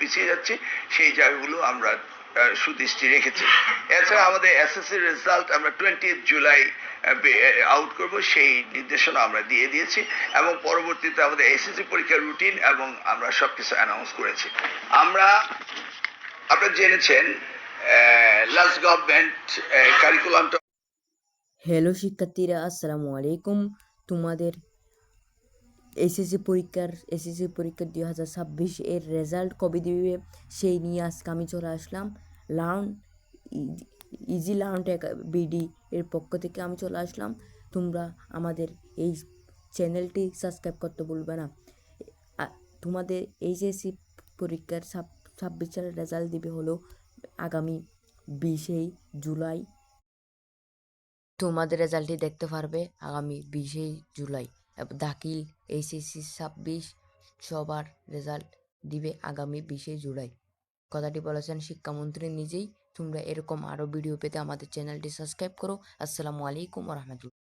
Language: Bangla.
পিছিয়ে যাচ্ছি, সেই জায়গাগুলো আমরা সুদৃষ্টি রেখেছি। এছাড়া আমাদের এসএসসি রেজাল্ট আমরা 20 জুলাই আউট করব, সেই নির্দেশনা আমরা দিয়ে দিয়েছি এবং পরবর্তীতে আমাদের এসএসসি পরীক্ষার রুটিন এবং আমরা সবকিছু অ্যানাউন্স করেছি। আপনারা জেনেছেন লাস্ট গভর্নমেন্ট কারিকুলামটা। হ্যালো শিক্ষার্থীরা, আসসালামু আলাইকুম। তোমাদের এসএসসি পরীক্ষার 2026 এর রেজাল্ট কবে দিবে সেই নিয়ে আজকে আমি চলে আসলাম। লার্ন ইজি লার্ন বিডি এর পক্ষ থেকে আমি চলে আসলাম। তোমরা আমাদের এই চ্যানেলটি সাবস্ক্রাইব করতে ভুলবে না। তোমাদের এইচএসসি পরীক্ষার 26 সালের রেজাল্ট দিবে হলো আগামী 20 জুলাই। তোমাদের রেজাল্টটি দেখতে পারবে আগামী 20 জুলাই। দাখিল এইচএসসি 26 সবার রেজাল্ট দিবে আগামী 20 জুলাই। কথাটি বলেছেন শিক্ষামন্ত্রী নিজেই। তোমরা এরকম আরও ভিডিও পেতে আমাদের চ্যানেলটি সাবস্ক্রাইব করো। আসসালামু আলাইকুম ওয়া রাহমাতুল্লাহ।